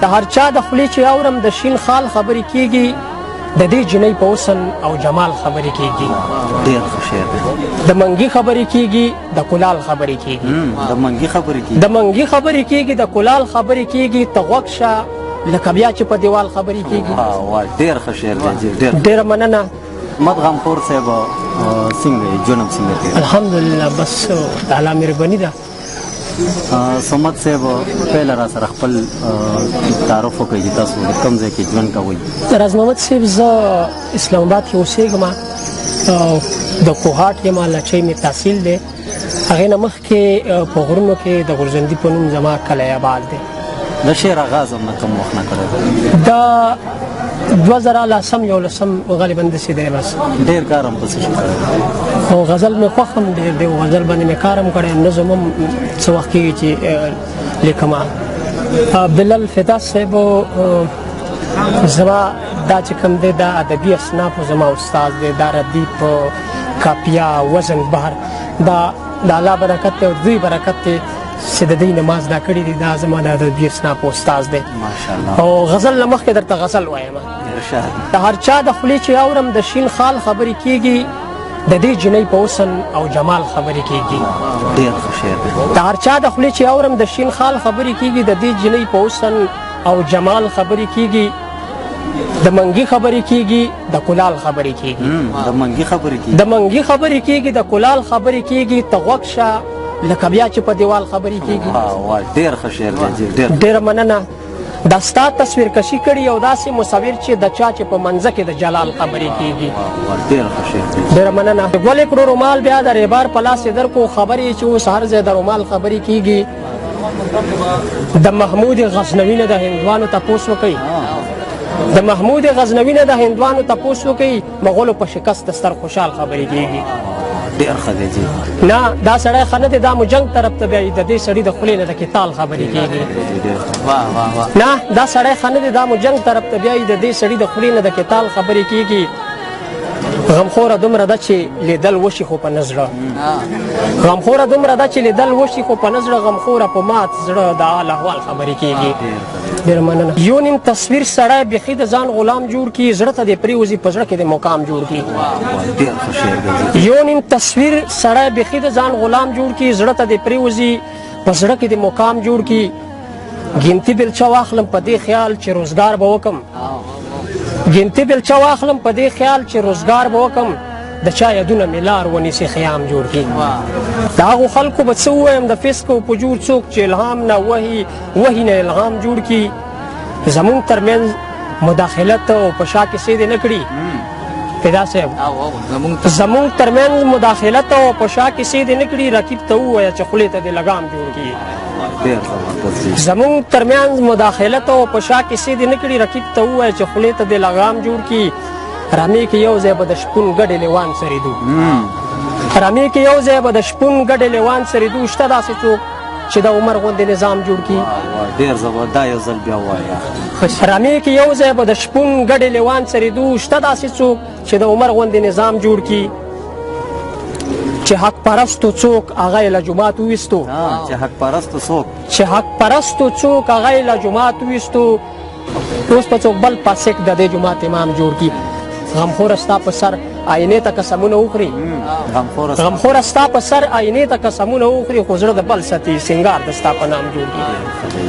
د هر چا د خولې چې اورم د شین خال خبرې کېږي د دې جنۍ په حسن او جمال خبرې کېږي ډېر ښه شعر دی د منګي خبرې کېږي د کلال خبرې کېږي د منګي خبرې کېږي د منګي خبرې کېږي د کلال خبرې کېږي ته غوږ شه لکه بیا چې په دیوال خبرې کېږي ډېر ښه شعر دی ډېره مننه مد غمخور صاحب څنګه یې ژوند څنګه تېر الحمدلله بس د الله مهرباني ده صمد صاحب پهله را سره خپل تعارف وکړئ چې تاسو د کوم ځای کې ژوند کوئ راز محمد صاحب زه اسلام آباد کې اوسېږم او د کوهاټ یم لچۍ مې تحصیل دی هغې نه مخکې په غرونو کې د غورځندي په نوم زما کلی آباد دی د شعر آغاز هم نه کوم وخت نه کړی دا 2011 غالبا داسې دی بس ډېر کار هم پسې شي کړی خو غزل مې خوښ هم ډېر دی غزل باندې مې کار هم کړی نظم هم څه وخت کېږي چې لیکم بلال فدا صاحب زما دا چې کوم دی دا ادبي اصنافو زما استاد دی دا ردیف کاپیا وزن بهر دا د الله برکت دی او دوی برکت دی چې د دې نماز دا کړي دي دا زما د ادبي اصنافو استاد دی ماشاءالله او غزل نه مخکې درته غزل وایم د هر چا د خولې چې اورم د شین خال خبرې کېږي د دې جنۍ په حسن او جمال خبرې کېږي ډېر ښه شعر دی د هر چا د خولې چې اورم د شین خال خبرې کېږي د دې جنۍ په حسن او جمال خبرې کېږي د منګي خبرې کېږي د کلال خبرې کېږي د منګي خبرې کېږي د منګي خبرې کېږي د کلال خبرې کېږي ته غوږ شه لکه بیا چې په دیوال خبرې کېږي ډېر ښه شعر دی ډېره مننه دا ستا تصویر کشي کړي او داسې مصور چې د چا چې په منځه کې د جلال خبرې کېږي ډېر ښه شعر دی ډېره مننه ګلې کړو رومال بیا د ریبار په لاس یې درکو خبرې چې اوس هر ځای د رومال خبرې کېږي د محمود غزنوي نه د هندوانو تپوس وکړئ د محمود غزنوي نه د هندوانو تپوس وکړئ مغولو په شکست ستر خوشحال خبرې کېږي ډېر ښه دی جی نه دا سړی ښه نه دی دا مو جنګ طرف ته بیایي د دې سړي د خولې نه د کتال خبرې کېږي نه دا سړی ښه نه دی دا مو جنګ طرف ته بیایي د دې سړي د خولې نه د کتال خبرې کېږي غمخوره دومره ده چې لیدل وشي خو په نه زړه غمخوره دومره ده چې لیدل وشي خو په نه زړه غمخوره په مات زړه د حال احوال خبرې کېږي ډېره مننه یو نیم تصویر سړی بیخي د ځان غلام جوړ کړي زړه ته دې پرېوځي په زړه کې د مقام جوړ کړي ډېر ښه شعر دی یو نیم تصویر سړی بیخي د ځان غلام جوړ کړي زړه ته دې پرېوځي په زړه کې د مقام جوړ کړي ګنتي بلچه واخلم په دې خیال چې روزګار به وکم ګنتي بلچه واخلم په دې خیال چې روزګار به وکم د چا یادونه مې لار ونیسي خیام جوړ کړي د هغو خلکو به څه ووایم د فسق او فجور څوک چې الهام نه وحي نه الهام جوړ کړي زمونږ ترمنځ مداخلت او په شا کیسې دې نه کړي فدا صاحب زمونږ ترمنځ مداخلت او په شا کیسې دې نه کړي رقیب ته ووایه چې خولې ته دې لګام جوړ کړي زمونږ ترمنځ مداخلت او په شا کیسې دې نه کړي رقیب ته ووایه چې خولې ته دې لګام جوړ کړي رمې کې یو ځای به د شپون ګډې لیوان سریدو رمې کې یو ځای به د شپون ګډې لیوان سریدو شته داسې څوک چې د عمر غوندې نظام جوړ کړي ډېر زبردست دا یو ځل بیا ووایه رمې کې یو ځای به د شپون ګډې لیوان سریدو شته داسې څوک چې د عمر غوندې نظام جوړ کړي چې حق پرستو څوک هغه یې له جومات وویستو چې حق پرستو څوک چې حق پرستو څوک هغه یې له جومات وویستو اوس په څوک بل فاسق د دې جومات امام جوړ کړي غمخوره ستا په سر آینې ته قسمونه وخوري غمخوره ستا په سر آینې ته قسمونه وخوري خو زړه د بل ساتي سینګار د ستا په نام جوړ کړي